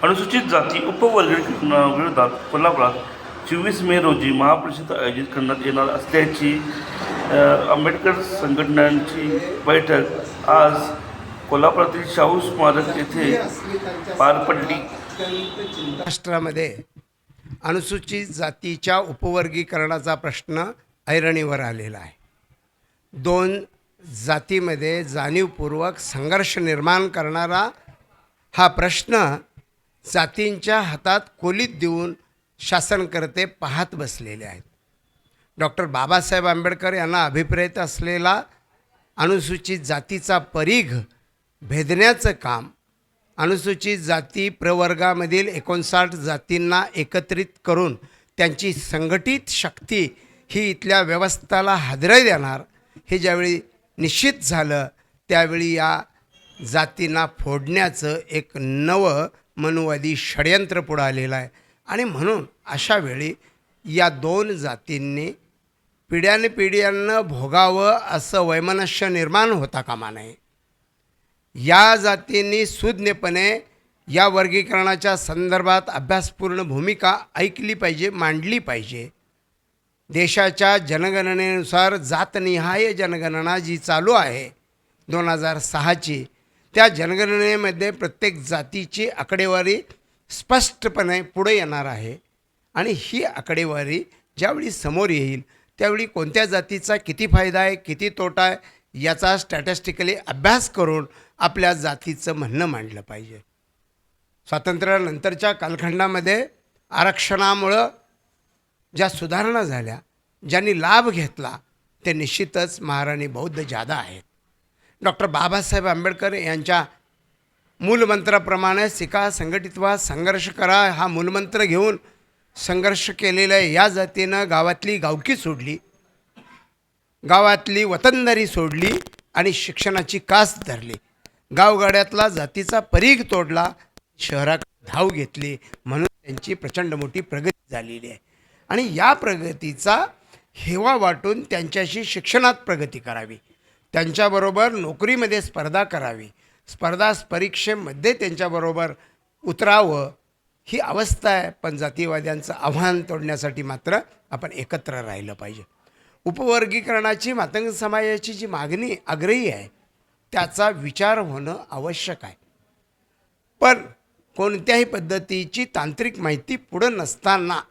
अनुसूचित जाती उपवर्गीकरणाविरोधात कोल्हापुरात 24 मे रोजी महापरिषद आयोजित करण्यात येणार असल्याची आंबेडकर संघटनांची बैठक आज कोल्हापुरातील शाहू स्मारक येथे पार पडली. महाराष्ट्रामध्ये अनुसूचित जातीच्या उपवर्गीकरणाचा प्रश्न ऐरणीवर आलेला आहे. दोन जातीमध्ये जाणीवपूर्वक संघर्ष निर्माण करणारा हा प्रश्न जातींच्या हातात कोलीत देऊन शासनकर्ते पाहत बसलेले आहेत. डॉक्टर बाबासाहेब आंबेडकर यांना अभिप्रेत असलेला अनुसूचित जातीचा परीघ भेदण्याचं काम, अनुसूचित जाती प्रवर्गामधील 59 जातींना एकत्रित करून त्यांची संघटित शक्ती ही इथल्या व्यवस्थेला हादरे देणार हे ज्यावेळी निश्चित झालं त्यावेळी या जातींना फोडण्याचं एक नवं मनुवादी षडयंत्र पुढं आलेलं आहे. आणि म्हणून अशा वेळी या दोन जातींनी पिढ्यानपिढ्यांना भोगावं असं वैमनस्य निर्माण होता कामा नये. या जातींनी सुज्ञपणे या वर्गीकरणाच्या संदर्भात अभ्यासपूर्ण भूमिका ऐकली पाहिजे, मांडली पाहिजे. देशाच्या जनगणनेनुसार जातनिहाय जनगणना जी चालू आहे 2006ची, त्या जनगणनेमध्ये प्रत्येक जातीची आकडेवारी स्पष्टपणे पुढे येणार आहे. आणि ही आकडेवारी ज्यावेळी समोर येईल त्यावेळी कोणत्या जातीचा किती फायदा आहे, किती तोटा आहे याचा स्टॅटिस्टिकली अभ्यास करून आपल्या जातीचं म्हणणं मांडलं पाहिजे. स्वातंत्र्यानंतरच्या कालखंडामध्ये आरक्षणामुळं ज्या सुधारणा झाल्या, ज्यांनी लाभ घेतला ते निश्चितच महाराणी बौद्ध जादा आहेत. डॉक्टर बाबासाहेब आंबेडकर यांच्या मूलमंत्राप्रमाणे शिका, संघटित व्हा, संघर्ष करा हा मूलमंत्र घेऊन संघर्ष केलेल्या या जातीनं गावातली गावकी सोडली, गावातली वतनदारी सोडली आणि शिक्षणाची कास धरली. गावगाड्यातला जातीचा परीघ तोडला, शहराकडे धाव घेतली. म्हणून त्यांची प्रचंड मोठी प्रगती झालेली आहे. आणि या प्रगतीचा हेवा वाटून त्यांच्याशी शिक्षणात प्रगती करावी, त्यांच्याबरोबर नोकरीमध्ये स्पर्धा करावी, स्पर्धा परीक्षेमध्ये त्यांच्याबरोबर उतरावं ही अवस्था आहे. पण जातीवाद्यांचं आव्हान तोडण्यासाठी मात्र आपण एकत्र राहिलं पाहिजे. उपवर्गीकरणाची मातंग समाजाची जी मागणी आग्रही आहे त्याचा विचार होणं आवश्यक आहे. पण कोणत्याही पद्धतीची तांत्रिक माहिती पुढं नसताना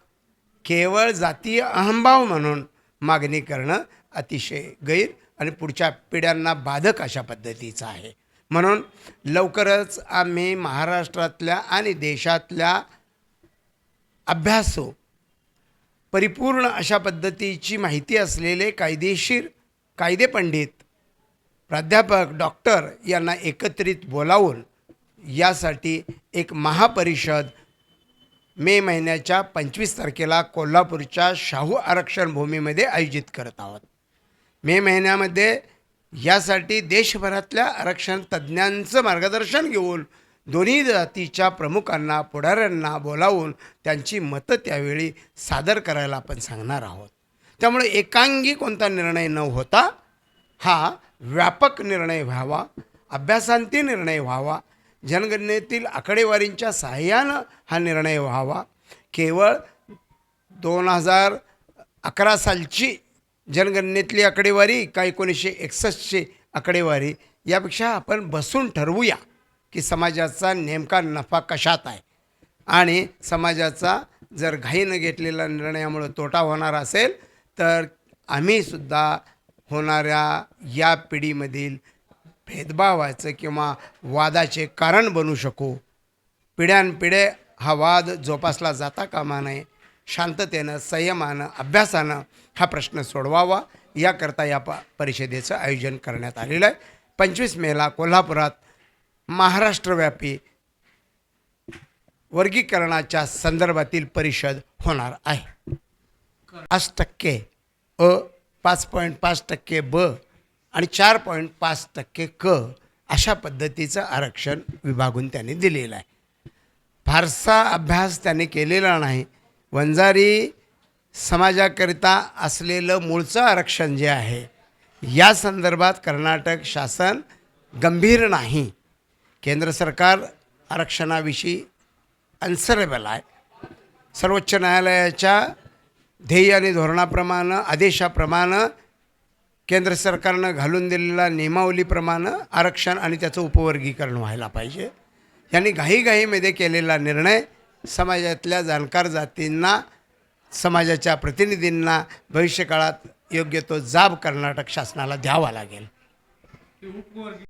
केवळ जातीय अहंभाव म्हणून मागणी करणं अतिशय गैर आणि पुढच्या पिढ्यांना बाधक अशा पद्धतीचं आहे. म्हणून लवकरच आम्ही महाराष्ट्रातल्या आणि देशातल्या अभ्यासू परिपूर्ण अशा पद्धतीची माहिती असलेले कायदेशीर कायदेपंडित प्राध्यापक डॉक्टर यांना एकत्रित बोलावून यासाठी एक महापरिषद मे महिन्याच्या 25 तारखेला कोल्हापूरच्या शाहू आरक्षण भूमीमध्ये आयोजित करत आहोत. मे महिन्यामध्ये यासाठी देशभरातल्या आरक्षण तज्ज्ञांचं मार्गदर्शन घेऊन दोन्ही जातीच्या प्रमुखांना, पुढाऱ्यांना बोलावून त्यांची मतं त्यावेळी सादर करायला आपण सांगणार आहोत. त्यामुळे एकांगी कोणता निर्णय न होता हा व्यापक निर्णय व्हावा, अभ्यासांती निर्णय व्हावा, जनगणनेतील आकडेवारींच्या सहाय्यानं हा निर्णय व्हावा. केवळ 2011 सालची जनगणनेतली आकडेवारी का 1961ची आकडेवारी यापेक्षा आपण बसून ठरवूया की समाजाचा नेमका नफा कशात आहे. आणि समाजाचा जर घाईनं घेतलेला निर्णयामुळे तोटा होणार असेल तर आम्हीसुद्धा होणाऱ्या या पिढीमधील भेदभावाचं किंवा वादाचे कारण बनू शकू. पिढ्यानपिढ्या हा वाद जोपासला जाता कामा नये. शांततेनं, संयमानं, अभ्यासानं हा प्रश्न सोडवावा याकरता या परिषदेचं आयोजन करण्यात आलेलं आहे. 25 मेला कोल्हापुरात महाराष्ट्रव्यापी वर्गीकरणाच्या संदर्भातील परिषद होणार आहे. 5% अ, 5.5% ब आणि 4.5% क अशा पद्धतीचं आरक्षण विभागून त्यांनी दिलेलं आहे. फारसा अभ्यास त्यांनी केलेला नाही. वंजारी समाजाकरिता असलेलं मूळचं आरक्षण जे आहे या संदर्भात कर्नाटक शासन गंभीर नाही. केंद्र सरकार आरक्षणाविषयी अन्सरेबल आहे. सर्वोच्च न्यायालयाच्या ध्येय आणि धोरणाप्रमाणे आदेशाप्रमाणे केंद्र सरकारनं घालून दिलेल्या नियमावलीप्रमाणे आरक्षण आणि त्याचं उपवर्गीकरण व्हायला पाहिजे. यांनी घाईघाईमध्ये केलेला निर्णय समाजातल्या जाणकार जातींना, समाजाच्या प्रतिनिधींना भविष्यकाळात योग्य तो जाब कर्नाटक शासनाला द्यावा लागेल.